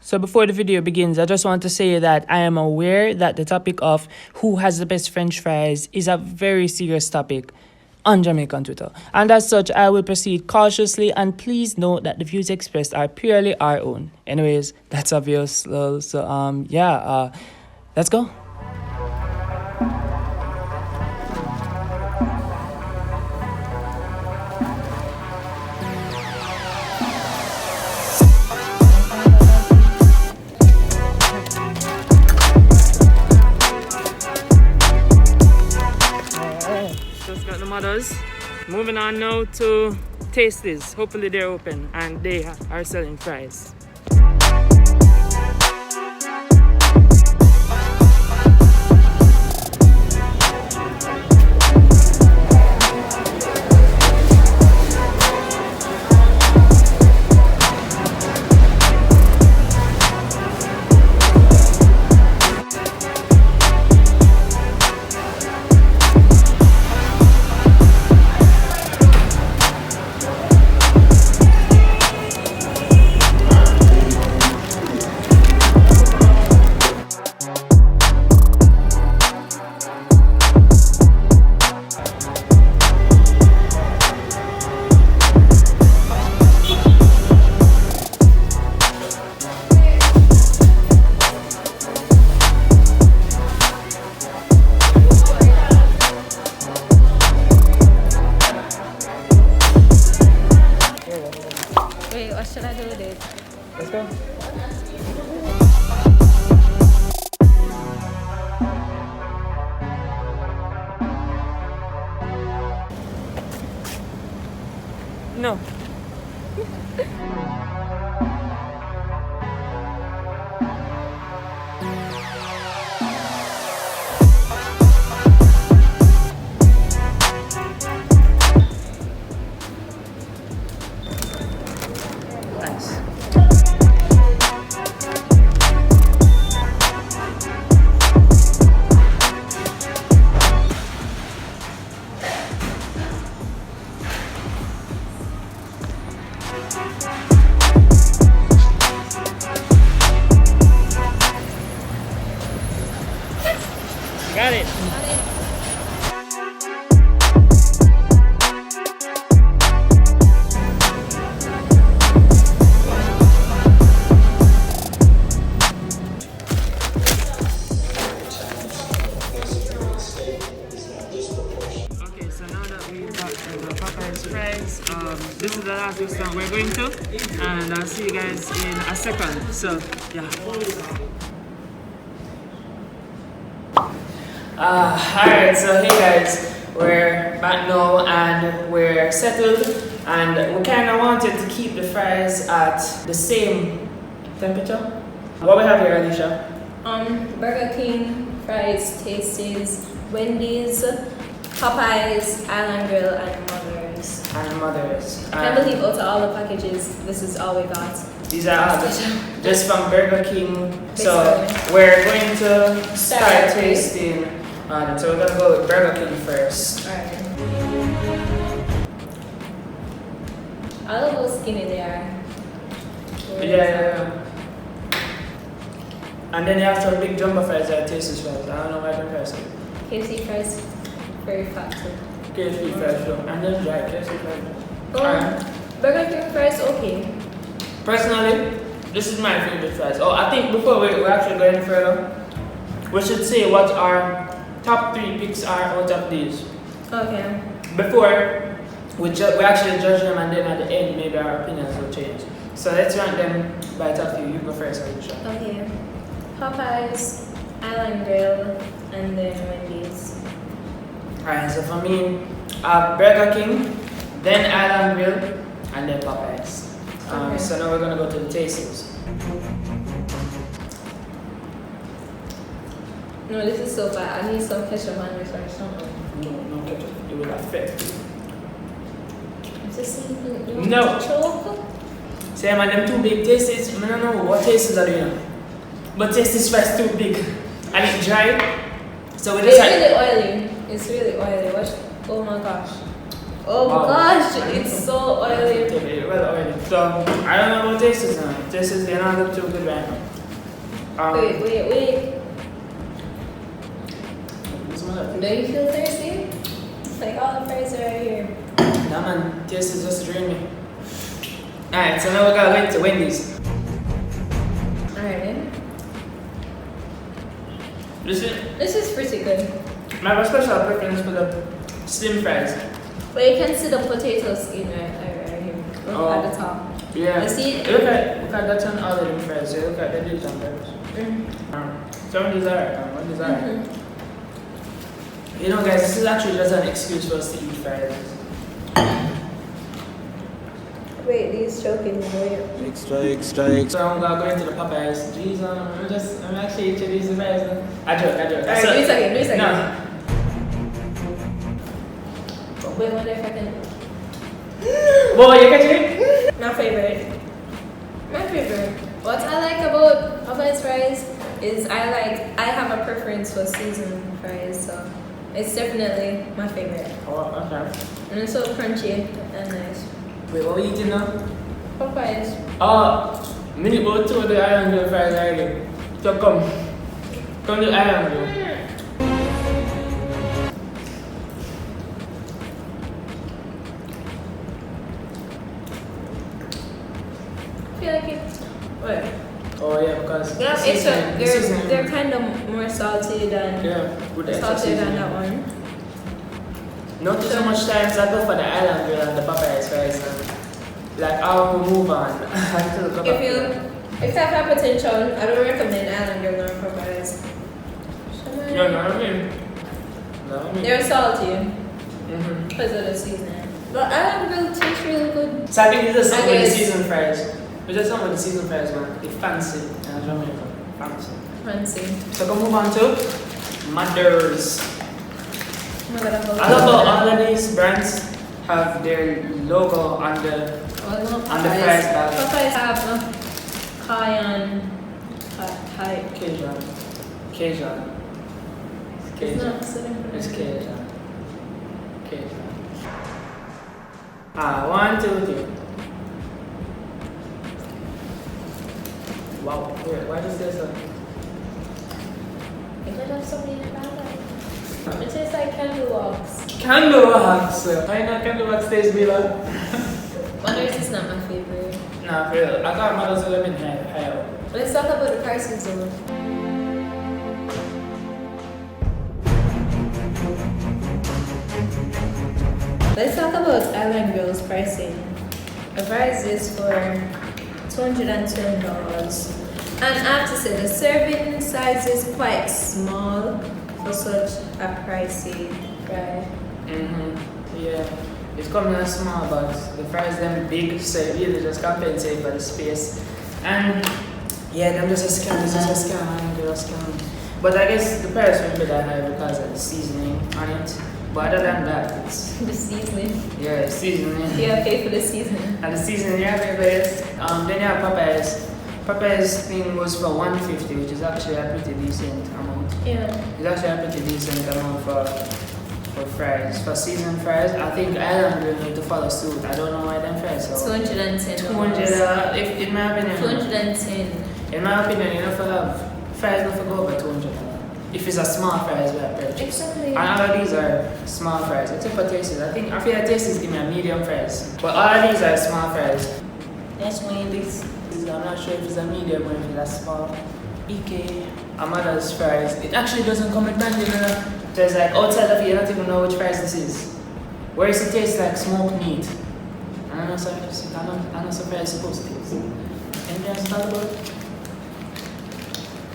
So before the video begins, I just want to say that I am aware that the topic of who has the best French fries is a very serious topic on Jamaican Twitter. And as such, I will proceed cautiously, and please note that the views expressed are purely our own. Anyways, that's obvious. Let's go. Moving on now to Tasties. Hopefully they're open and they are selling fries. Wait, what should I do with it? Let's go. No. Thanks. Got it. Okay, so now that we got the Popeyes fries, this is the last restaurant we're going to, and I'll see you guys in a second. So, yeah. Alright, so hey guys, we're back now and we're settled, and we kind of wanted to keep the fries at the same temperature. What we have here, Alicia? Burger King, Fries, Tasties, Wendy's, Popeyes, Island Grill, and Mother's. And Mother's. I can't believe out of all the packages, this is all we got. These are all just from Burger King. So we're going to start tasting. So we're gonna go with Burger King first. Alright. I love how skinny they are. Yeah. And then they have some big jumbo fries that tastes fries. I don't know why they're pricey. KFC fries, very fat too. KFC fries too. And then dry KFC fries. Burger King fries, okay. Personally, this is my favorite fries. Oh, I think before we actually go any further, we should say what our top 3 picks are out of these. Okay. Before we actually judge them, and then at the end maybe our opinions will change. So let's rank them by top 3. You go first, Alicia. Okay. Popeyes, Island Grill, and then Wendy's. Alright, so for me, Burger King, then Island Grill, and then Popeyes. Okay. So now we're gonna go to the Tasties. No, this is so bad. I need some ketchup on this or something. No ketchup. It will affect you. Is this something? No. Chocolate? Say, man, them too big Tasties. I don't know what Tasties are doing. But Tasties fries too big. And it's dry. So we It's decided. really oily. It's really oily. Oh my gosh. Oh Wow. gosh, it's so oily. Well, oily. So, I don't know what taste is now. Taste is they're not look too good right now. Wait. Smell it. Do you feel thirsty? It's like all the fries are right here. Nah man, taste is just dreamy. Alright, so now we gotta wait to Wendy's. Alright then. Listen, This is pretty good. I have a special preference for the slim fries. But you can see the potato skin right here. Look at the top. Yeah. You see? Look at that on all of them fries. Yeah, look at the lips on those. Some of these are, one these are. You know guys, this is actually just an excuse for us to eat fries. Wait, these choking me. Extra. So I'm gonna go into the Popeyes. Jeez, I'm actually introducing fries. I joke. Alright, do it again. No. Wait, wonder if I can. Boy, you catch it? My favorite. What I like about Popeye's fries is I have a preference for seasoned fries, so it's definitely my favorite. Oh, okay. And it's so crunchy and nice. Wait, what are we eating now? Popeye's. Minute about 2 of the island grill fries already. So come to the island grill. I feel like it's. Wait. Oh yeah, because Yeah, they're kind of more salty than with the extra saltier than seasoning. that one. Not so much times I go for the island grill and the Popeyes fries. Like I'll move on until the If you have hypertension, I don't recommend island grill or Popeye's. No, I mean. They're salty Mm-hmm. because of the seasoning. But island grill tastes really good. So I think it's just some I with the guess- seasoned fries. It's just some with the seasoned fries, man. They fancy in Jamaica. Fancy. Fancy. So go move on to Mothers. I'm gonna hold I love how all of these brands have their logo on the on the fries bag. Popeyes have cayenne. Cajun. Cajun. It's Cajun. not sitting. It's Cajun. Cajun. 1, 2, 3. Wow, weird. Why does this It could have something in it. It tastes like candle wax. Candle wax? I know candle wax tastes better. Mothers is not my favorite. Nah, for real. I thought Mothers would have been higher. Let's talk about the prices though. Let's talk about Island Grill's pricing. A fries is for $210. And I have to say the serving size is quite small for such a pricey fry. Yeah. It's coming out small, but the fries them big, so it really just compensate for the space. And yeah, them just a scam, they're a scam. But I guess the price won't be that high because of the seasoning on it. But other than that, it's The seasoning. yeah, seasoning. Yeah, pay for the seasoning. And the seasoning, yeah, the best. Then you have Popeyes. Popeyes thing was for $150, which is actually a pretty decent amount. Yeah. It's actually a pretty decent amount for fries. For seasoned fries, I think Island will need to follow suit. I don't know why them fries are $210. 200. If in my opinion, 210. in my opinion, you know, for have fries not for go over 200. If it's a small fries, we have purchase. Exactly. And all of these are small fries. Except for Tasties. I feel like Tasties give me a medium fries. But all of these are small fries. That's when This I'm not sure if it's a medium or if it's a small. EK, Amada's fries. It actually doesn't come with branding, you know. There's like outside of it, you don't even know which fries this is. Whereas it tastes like smoked meat. I don't know, so I know some fries supposed to taste. Anything else to talk about?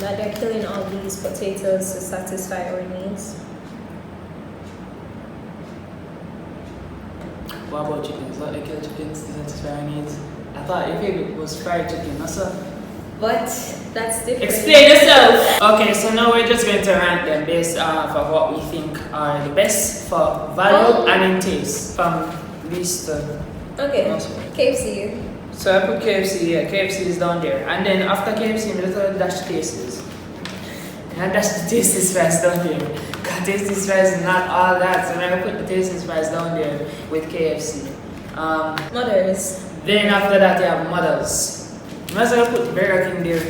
that they're killing all these potatoes to satisfy our needs. What about chickens? What they kill chickens to satisfy our needs? I thought your favorite was fried chicken, that's all. But that's different. Explain yourself! Okay, so now we're just going to rank them based off of what we think are the best for value and in taste. From least to Okay, most. KFC. So I put KFC, yeah, KFC is down there. And then after KFC, we just dash tastes. And I dash the tastes first down there. Tasty fries is not all that, so I'm gonna put the tasty fries down there with KFC. Mothers. Then after that, you have Mothers. I'm also gonna put Burger King there.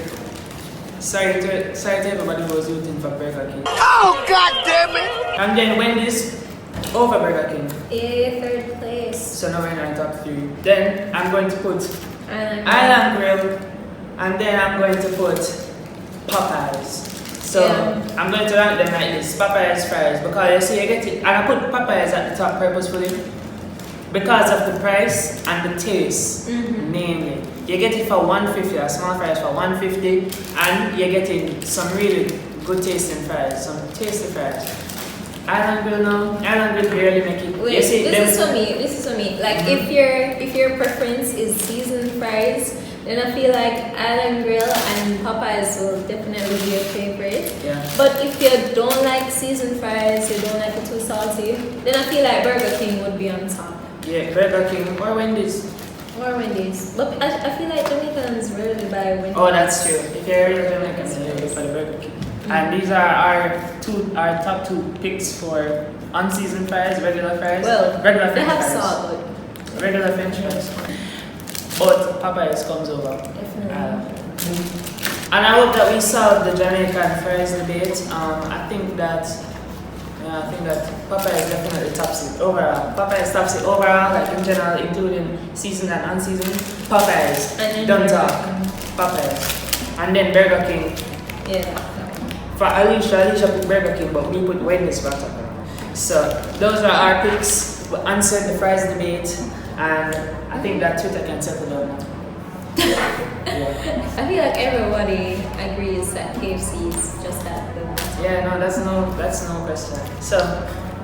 Sorry to everybody who was rooting for Burger King. Oh, God damn it! And then Wendy's over Burger King. Yeah, third place. So now we're in our top 3. Then I'm going to put Island Grill, and then I'm going to put Popeyes. So I'm going to rank them like this: Popeyes fries, because you see you get it, and I put Popeyes at the top purposefully because of the price and the taste. Mainly, you get it for $150, a small fries for $150, and you're getting some really good tasting fries, some tasty fries. Island Grill now, Island Grill barely make it. Wait, you see, this is for me. Like if your preference is seasoned fries, then I feel like Island Grill and Popeyes will definitely be your favorite. Yeah. But if you don't like seasoned fries, you don't like it too salty, then I feel like Burger King would be on top. Yeah, Burger King or Wendy's. Or Wendy's. But I feel like Jamaicans rarely buy Wendy's. Oh, that's true. If you're real Jamaican, you go for the Burger King. And these are our top 2 picks for unseasoned fries, regular fries. Well, regular they French have fries. salt, but Regular French fries. But Popeyes comes over. definitely. And I hope that we solved the Jamaican fries debate. I think that Popeyes definitely tops it overall. Popeyes tops it overall, like in general, including seasoned and unseasoned. Popeyes, And then don't Burger talk. Popeyes, and then Burger King. Yeah. For Alicia put Burger King, but we put Wendy's back up. So those are our picks. We answered the fries debate, and I think that Twitter can settle down now. I feel like everybody agrees that KFC is just that good. Yeah, no, that's no question. So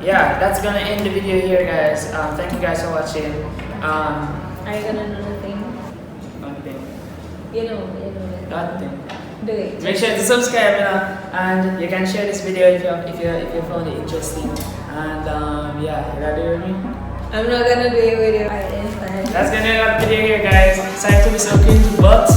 yeah, that's gonna end the video here, guys. Thank you guys for watching. Are you gonna do the thing? One thing. You know it. That thing. Do it. Make sure to subscribe, and you can share this video if you found it interesting. And yeah, you gotta do it with me. I'm not gonna do it with you. It's fine. That's gonna end up the video here, guys. Sorry to be so cringy, but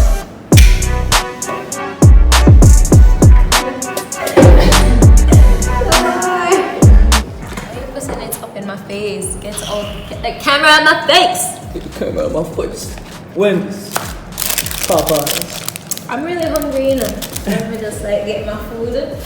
It's up in my face. Get the camera on my face. get the camera out of my face. Wendy's, Popeyes. I'm really hungry, you know. Let me just like get my food.